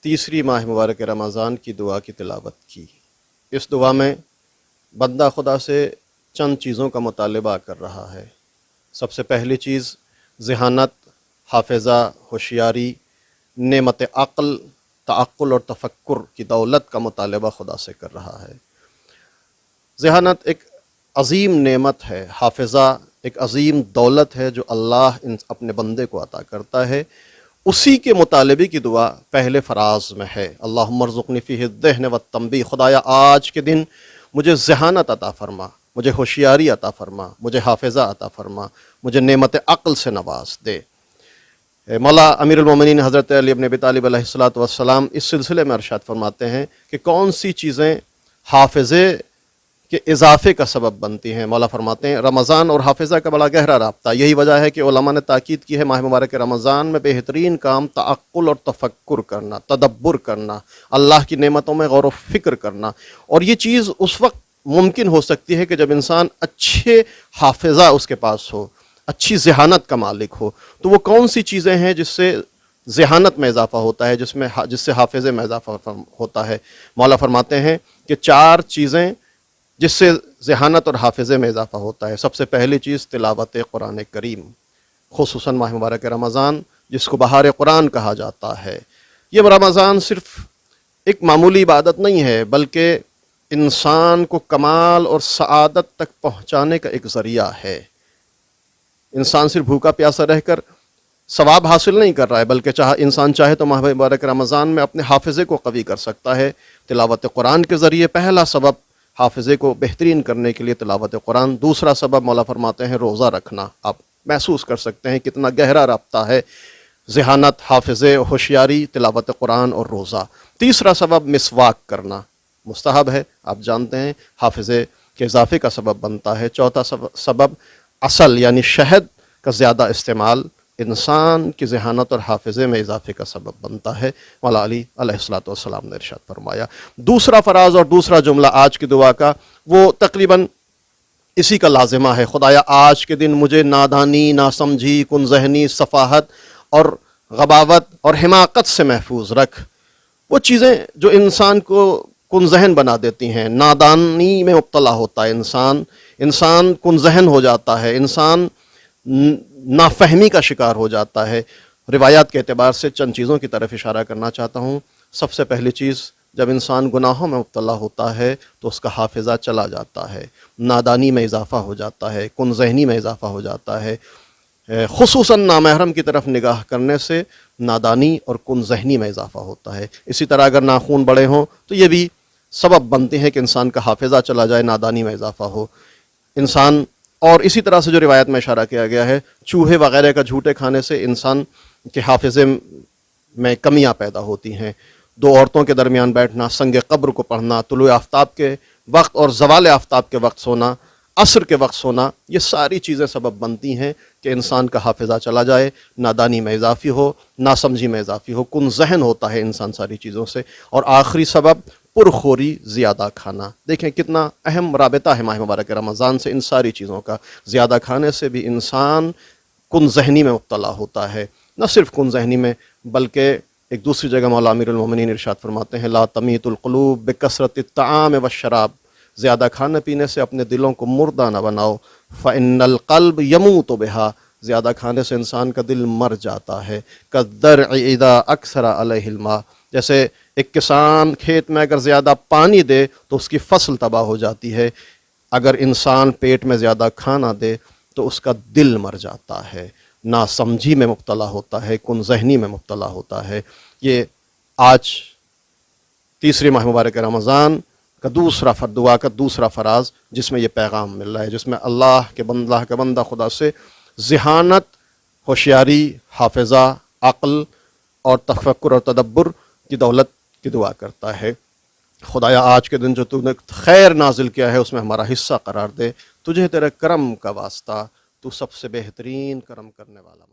تیسری ماہ مبارک رمضان کی دعا کی تلاوت کی۔ اس دعا میں بندہ خدا سے چند چیزوں کا مطالبہ کر رہا ہے۔ سب سے پہلی چیز ذہانت، حافظہ، ہوشیاری، نعمت عقل، تعقل اور تفکر کی دولت کا مطالبہ خدا سے کر رہا ہے۔ ذہانت ایک عظیم نعمت ہے، حافظہ ایک عظیم دولت ہے جو اللہ اپنے بندے کو عطا کرتا ہے۔ اسی کے مطالبے کی دعا پہلے فراز میں ہے، اللہم ارزقنی فیہ الذہن والتنبیہ، خدایا آج کے دن مجھے ذہانت عطا فرما، مجھے ہوشیاری عطا فرما، مجھے حافظہ عطا فرما، مجھے نعمت عقل سے نواز دے۔ مولا امیر المومنین حضرت علی بن ابی طالب علیہ السلام اس سلسلے میں ارشاد فرماتے ہیں کہ کون سی چیزیں حافظے کے اضافے کا سبب بنتی ہیں۔ مولا فرماتے ہیں رمضان اور حافظہ کا بڑا گہرا رابطہ، یہی وجہ ہے کہ علماء نے تاکید کی ہے ماہ مبارک رمضان میں بہترین کام تعقل اور تفکر کرنا، تدبر کرنا، اللہ کی نعمتوں میں غور و فکر کرنا۔ اور یہ چیز اس وقت ممکن ہو سکتی ہے کہ جب انسان اچھے حافظہ اس کے پاس ہو، اچھی ذہانت کا مالک ہو۔ تو وہ کون سی چیزیں ہیں جس سے ذہانت میں اضافہ ہوتا ہے، جس سے حافظے میں اضافہ ہوتا ہے؟ مولا فرماتے ہیں کہ 4 چیزیں جس سے ذہانت اور حافظے میں اضافہ ہوتا ہے۔ سب سے پہلی چیز تلاوت قرآن کریم، خصوصاً ماہ مبارک رمضان جس کو بہار قرآن کہا جاتا ہے۔ یہ رمضان صرف ایک معمولی عبادت نہیں ہے بلکہ انسان کو کمال اور سعادت تک پہنچانے کا ایک ذریعہ ہے۔ انسان صرف بھوکا پیاسا رہ کر ثواب حاصل نہیں کر رہا ہے بلکہ انسان چاہے تو ماہ مبارک رمضان میں اپنے حافظے کو قوی کر سکتا ہے۔ تلاوت قرآن کے ذریعے پہلا سبب حافظے کو بہترین کرنے کے لیے تلاوت قرآن۔ دوسرا سبب مولا فرماتے ہیں روزہ رکھنا۔ آپ محسوس کر سکتے ہیں کتنا گہرا رابطہ ہے ذہانت، حافظے، ہوشیاری، تلاوت قرآن اور روزہ۔ تیسرا سبب مسواک کرنا، مستحب ہے، آپ جانتے ہیں حافظے کے اضافے کا سبب بنتا ہے۔ چوتھا سبب عسل یعنی شہد کا زیادہ استعمال انسان کی ذہانت اور حافظے میں اضافے کا سبب بنتا ہے۔ مولا علی علیہ السلام نے ارشاد فرمایا۔ دوسرا فراز اور دوسرا جملہ آج کی دعا کا وہ تقریباً اسی کا لازمہ ہے، خدایا آج کے دن مجھے نادانی، ناسمجھی، کن ذہنی، سفاہت اور غباوت اور حماقت سے محفوظ رکھ۔ وہ چیزیں جو انسان کو کن ذہن بنا دیتی ہیں، نادانی میں مبتلا ہوتا ہے انسان کن ذہن ہو جاتا ہے، انسان نافہمی کا شکار ہو جاتا ہے۔ روایات کے اعتبار سے چند چیزوں کی طرف اشارہ کرنا چاہتا ہوں۔ سب سے پہلی چیز، جب انسان گناہوں میں مبتلا ہوتا ہے تو اس کا حافظہ چلا جاتا ہے، نادانی میں اضافہ ہو جاتا ہے، کن ذہنی میں اضافہ ہو جاتا ہے۔ خصوصاً نامحرم کی طرف نگاہ کرنے سے نادانی اور کن ذہنی میں اضافہ ہوتا ہے۔ اسی طرح اگر ناخون بڑے ہوں تو یہ بھی سبب بنتے ہیں کہ انسان کا حافظہ چلا جائے، نادانی میں اضافہ ہو۔ انسان اور اسی طرح سے جو روایت میں اشارہ کیا گیا ہے، چوہے وغیرہ کا جھوٹے کھانے سے انسان کے حافظے میں کمیاں پیدا ہوتی ہیں۔ 2 عورتوں کے درمیان بیٹھنا، سنگ قبر کو پڑھنا، طلوع آفتاب کے وقت اور زوال آفتاب کے وقت سونا، عصر کے وقت سونا، یہ ساری چیزیں سبب بنتی ہیں کہ انسان کا حافظہ چلا جائے، نادانی میں اضافی ہو، ناسمجھی میں اضافی ہو، کن ذہن ہوتا ہے انسان ساری چیزوں سے۔ اور آخری سبب پرخوری، زیادہ کھانا۔ دیکھیں کتنا اہم رابطہ ہے ماہ مبارک رمضان سے ان ساری چیزوں کا۔ زیادہ کھانے سے بھی انسان کن ذہنی میں مبتلا ہوتا ہے، نہ صرف کن ذہنی میں بلکہ ایک دوسری جگہ مولا امیر المومنین ارشاد فرماتے ہیں لا تمیت القلوب بکثرت الطعام والشراب، زیادہ کھانے پینے سے اپنے دلوں کو مردہ نہ بناؤ، فإن القلب يموت بها، زیادہ کھانے سے انسان کا دل مر جاتا ہے۔ كالزرع اذا اکثر علیہ الماء، جیسے ایک کسان کھیت میں اگر زیادہ پانی دے تو اس کی فصل تباہ ہو جاتی ہے، اگر انسان پیٹ میں زیادہ کھانا دے تو اس کا دل مر جاتا ہے، ناسمجھی میں مبتلا ہوتا ہے، کن ذہنی میں مبتلا ہوتا ہے۔ یہ آج تیسری ماہ مبارک رمضان کا دعا کا دوسرا فراز جس میں یہ پیغام مل رہا ہے، جس میں اللہ کے بندہ خدا سے ذہانت، ہوشیاری، حافظہ، عقل اور تفکر اور تدبر کی دولت کی دعا کرتا ہے۔ خدایا آج کے دن جو تو نے خیر نازل کیا ہے اس میں ہمارا حصہ قرار دے، تجھے تیرے کرم کا واسطہ، تو سب سے بہترین کرم کرنے والا